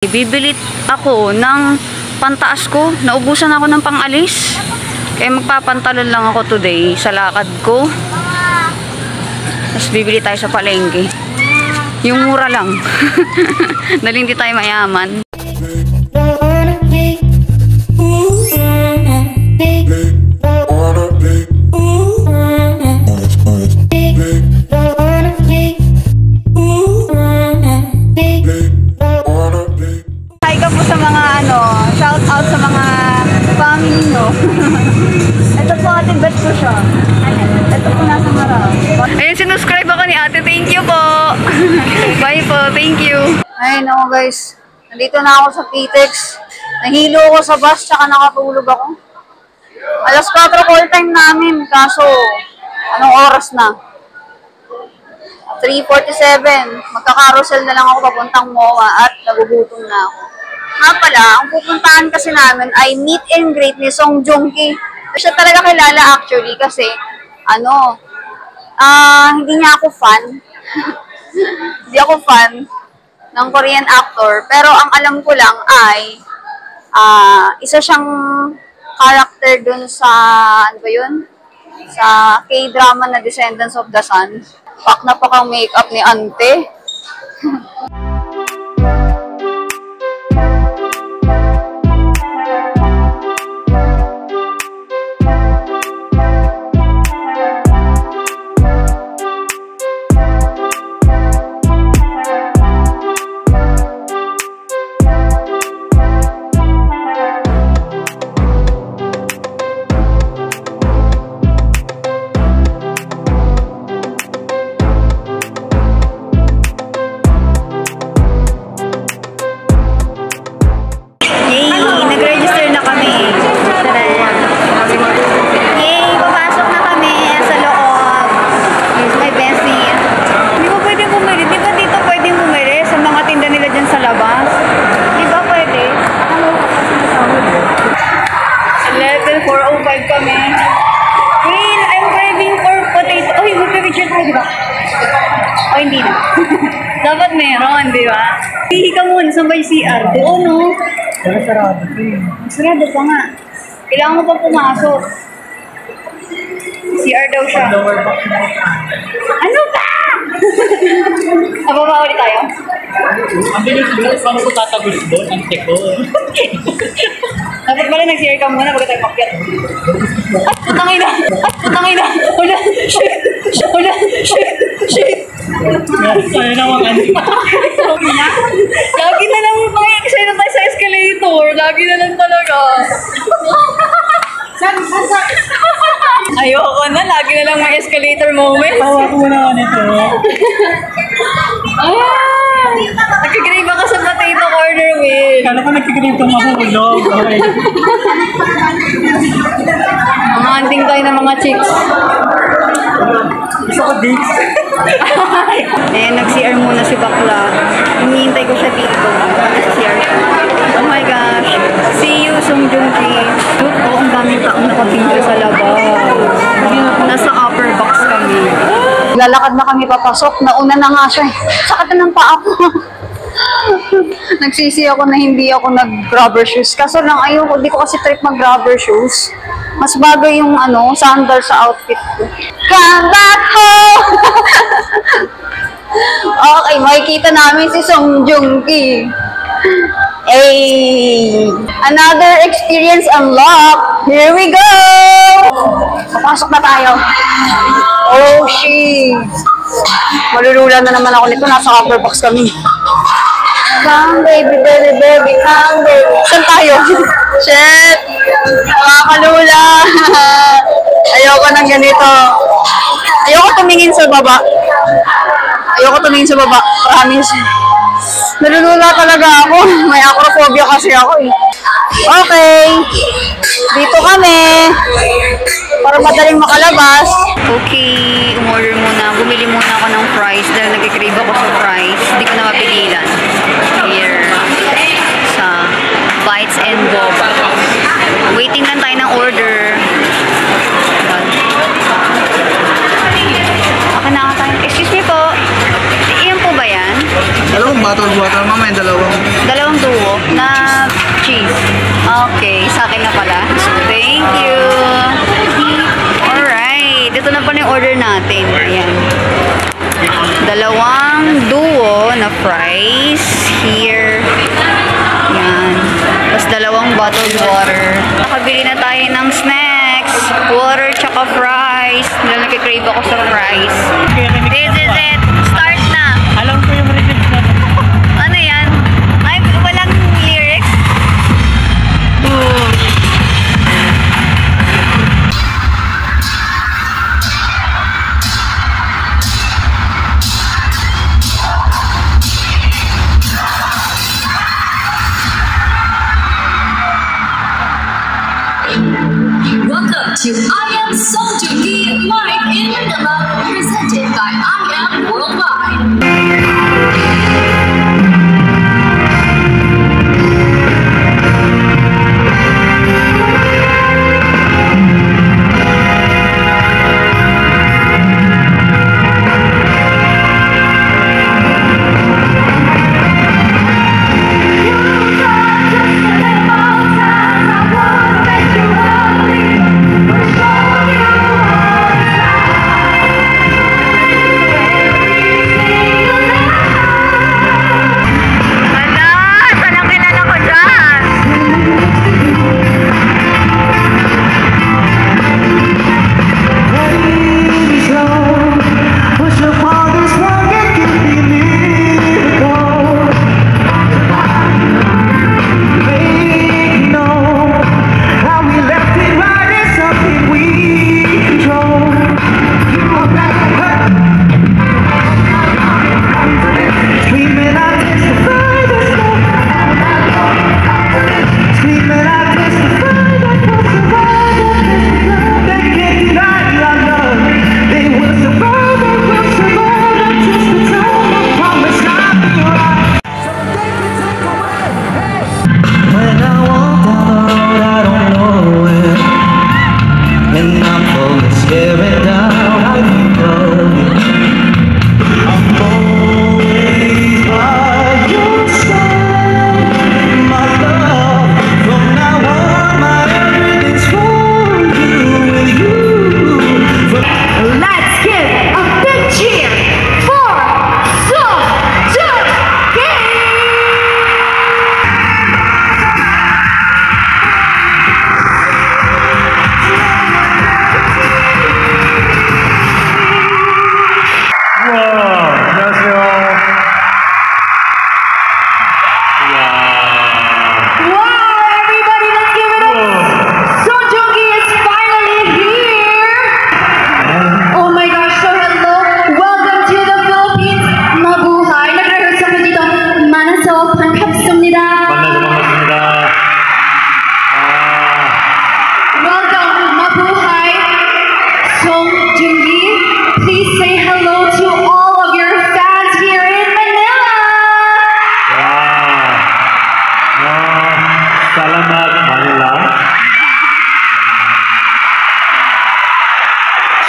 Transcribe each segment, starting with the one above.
Bibili ako ng pantaas ko. Naubusan ako ng pangalis. Kaya magpapantalon lang ako today sa lakad ko. Tapos bibili tayo sa palengke. Yung mura lang. Dahil hindi tayo mayaman. Ayun, sinuscribe ako ni ate. Thank you po. Bye po. Thank you. Ayun ako guys. Nandito na ako sa PTEX. Nahilo ako sa bus tsaka nakatulog ako. Alas 4 call time namin. Kaso, anong oras na? 3:47. Magka-carousel na lang ako papuntang MOA at nagugutom na ako. Nga pala, ang pupuntahan kasi namin ay meet and greet ni Song Joong Ki. Siya talaga kilala actually kasi hindi niya ako fan. Hindi ako fan ng Korean actor. Pero ang alam ko lang ay isa siyang character dun sa, sa K-drama na Descendants of the Sun. Pak na pak ang makeup ni ante. Hindi na. Dapat meron, di ba? Hihi ka muna sa may CR. Doon, no? Pero sarado ko eh. Sarado pa nga. Kailangan mo pa pumasok. CR daw siya. Ano ba? Ababa ulit tayo? Ang bilis mo, paano ko tatagos doon? Ang teko. Dapat pala nag-CR ka muna bago tayo makyat. At putangay na! At putangay na! Wala! Shit! Wala! Shit! Sa'yo naman ano. Lagi na lang mga excited na tayo sa escalator. Lagi na lang talaga. Ayoko na. Lagi na lang may escalator moment. Tawa ko muna ako nito. Nagkikrave ako sa potato corner, Will. Kala ko nagkikrave kang mahulog. Okay. Mga anting tayo ng mga chicks. Gusto ko dicks. Eh, nag-CR muna si Bakla. Hinihintay ko siya dito. Nag-CR siya. Oh my gosh. See you, Song Joong Ki. Look, ang daming taong nakapinto sa labas. Nasa upper box kami. Lalakad na kami papasok. Nauna na nga siya. Sakit na ng paa ko. Nagsisi ako na hindi ako nag-rubber shoes. Kaso lang ayoko, di ko kasi trip mag-rubber shoes. Mas bagay yung sandal sa outfit ko. Come back home! Okay, makikita namin si Song Joong Ki. Hey! Another experience unlocked! Here we go! Papasok na tayo. Oh, shit! Malulula na naman ako nito. Nasa upper box kami. Come baby, baby, baby, come baby. Saan tayo? Shit! Nakakalula! Ayoko ng ganito. Ayoko tumingin sa baba. Promise. Nalulula talaga ako. May acrophobia kasi ako eh. Okay. Dito kami. Para madaling makalabas. Okay. Umorder muna. Bumili muna ako ng fries dahil nag-crave ako sa fries. Hindi ko na mapigilan. Here. Sa Bites and Boba. Waiting lang tayo ng order. Okay na tayo. Excuse me po. Iyan po ba yan? Alam mo bottled water. Mama, yung dalawang. Dalawang duo na cheese. Okay, sa akin na pala. Thank you. Alright, ito na pala yung order natin. Ayan. Dalawang duo na fries. Here. Ayan. Tapos dalawang bottled water. Nakabili na tayo ng snacks. Water tsaka fries. Nagkikrave ako sa fries. This is it. Start na. Alam ko yung remix na. Ano yan? Ay, walang lyrics? Welcome to I Am Song Joong-ki live in Manila, presented by I Am Worldwide.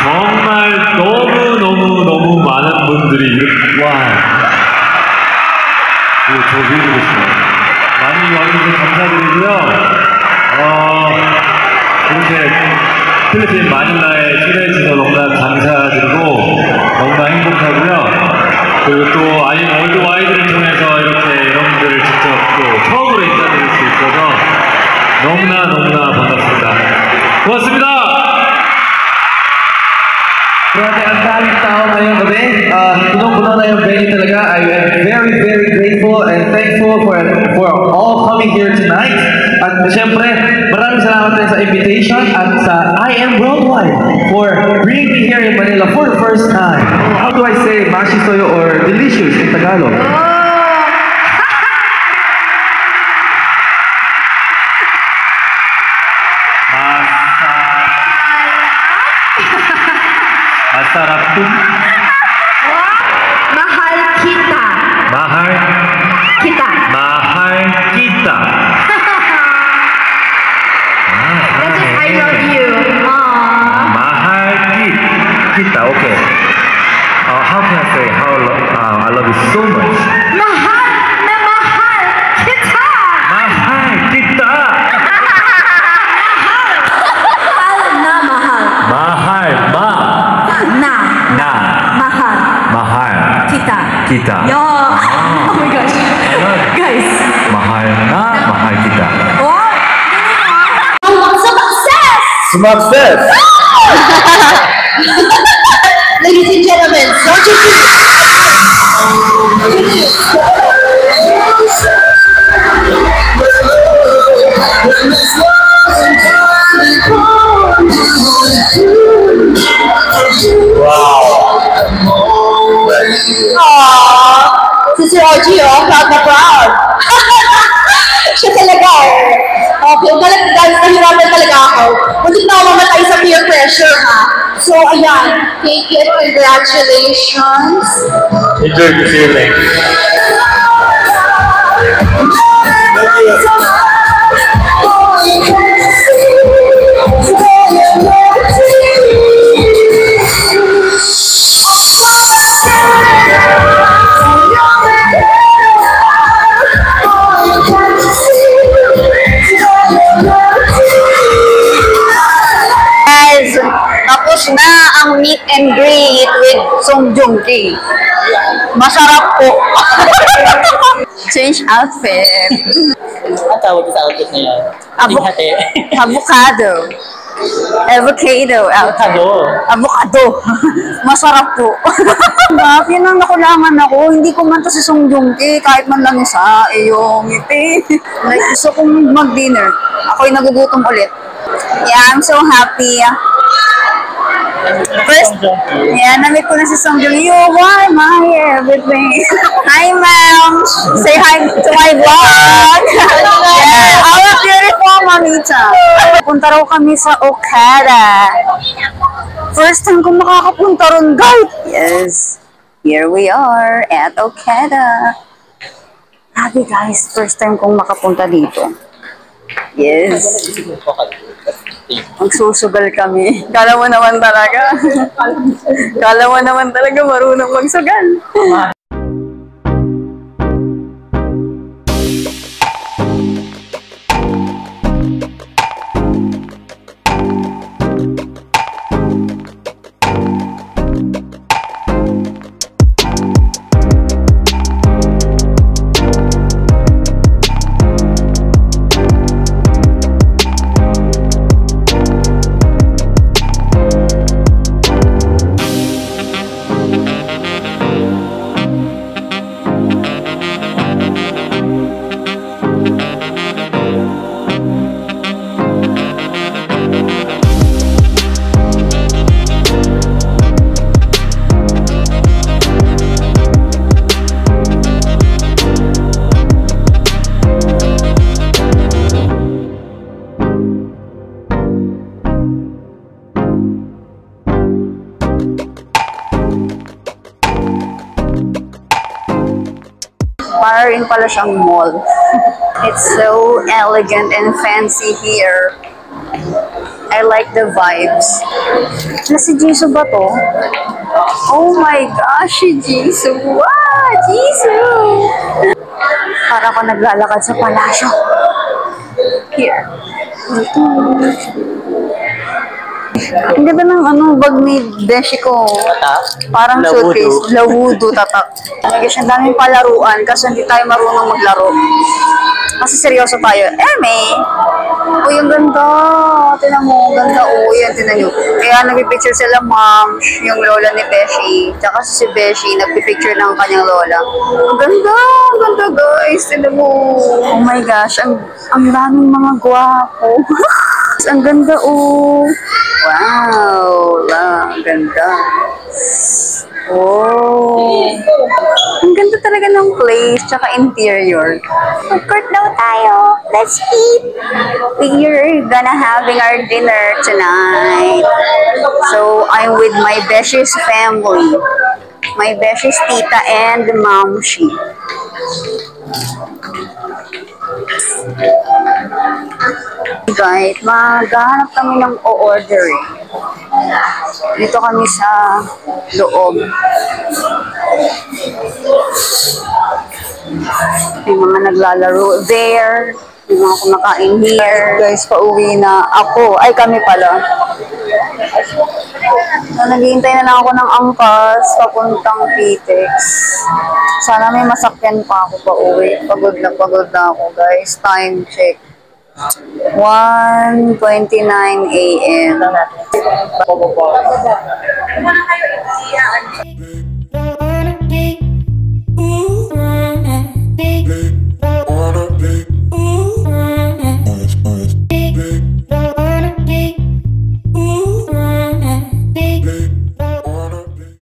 정말 너무 많은 분들이 저 위로 계시네요. 많이 와주셔서 감사드리고요. 이렇게 필리핀 마닐라에 초대해 주셔서 너무나 감사드리고 너무나 행복하고요. 그리고 또 아임 월드와이드를 통해서 이렇게 여러분들을 직접 또 처음으로 인사드릴 수 있어서 너무나 반갑습니다. 고맙습니다. Grabe, ang daming tao ngayong gabi. Punong-puno na yung venue talaga. I am very grateful and thankful for all coming here tonight. At siyempre, maraming salamat din sa invitation at sa I Am Worldwide for bringing me here in Manila for the first time. How do I say mashi soyo or delicious in Tagalog? Masarap po. Mahal kita. Mahal Kita. Mahal kita. That is I love you. Aww. Mahal kita. Okay. How can I say I love you so much? Mahal kita. Yeah. Oh my gosh. Guys. Mahal na mahal kita. What? Success! Success! Ladies and gentlemen, don't you Si Sir OG, proud na proud. Siya talaga Okay, guys, nahirapan talaga ako. Muntik na ako mamatay sa peer pressure, ha? So, ayan. Take it. Congratulations. Enjoy the feeling. Guys, tapos na ang meet and greet with Song Joong Ki. Masarap po. Change outfit. Ang tawag sa outfit na yan? Hati. Avocado. Avocado. Avocado. Masarap po. Yun ang nakulangan ako. Hindi ko man to si Song Joong Ki kahit man lang isa. Yung ngiti. Like, gusto kong mag-dinner. Ako'y nagugutom ulit. Yeah, I'm so happy. First, yeah, namit ko na si Song Joong. You are my everything. Hi, ma'am. Say hi to my vlog. Yeah, our beautiful mamita. Punta raw kami sa Okada. First time ko makakapunta ron, guys. Yes, here we are at Okada. Grabe, guys. First time kong makapunta dito. Yes. Magsusugal kami. Kala mo naman talaga. Kala mo naman talaga marunong magsugal. Para rin pala siyang mall. It's so elegant and fancy here. I like the vibes. Na si Jisoo ba to? Oh my gosh, si Jisoo! Wow! Jisoo! Para ako naglalakad sa palasyo. Here. Ang ganda ng bag ni Beshi ko. Parang suitcase. Lawudo, tatak. Guys, ang daming palaruan kasi hindi tayo marunong maglaro. Kasi seryoso tayo. May. Uy, ang ganda. Tinan mo, ang ganda. Uy, yan, tinan nyo. Kaya nagpipicture sila, ma'am, yung lola ni Beshi. Tsaka si Beshi, nagpipicture ng kanyang lola. Ang ganda, guys. Tinan mo. Oh my gosh, ang daming mga gwapo. Ang ganda, oh. Wow, ang ganda. Oh. Ang ganda talaga ng place, tsaka interior. Food court daw tayo. Let's eat. We're gonna having our dinner tonight. So, I'm with my Beshi's family. My Beshi's tita and mamshi. Right, maghanap kami ng o-ordering. Dito kami sa loob. May mga naglalaro there. May mga kumakain here. Guys, pauwi na ako. Ay, kami pala. So, naghihintay na lang ako ng angkas papuntang PTEX. Sana may masakyan pa ako pa uwi. Pagod na ako, guys. Time check. 1:29 a.m. Wanna be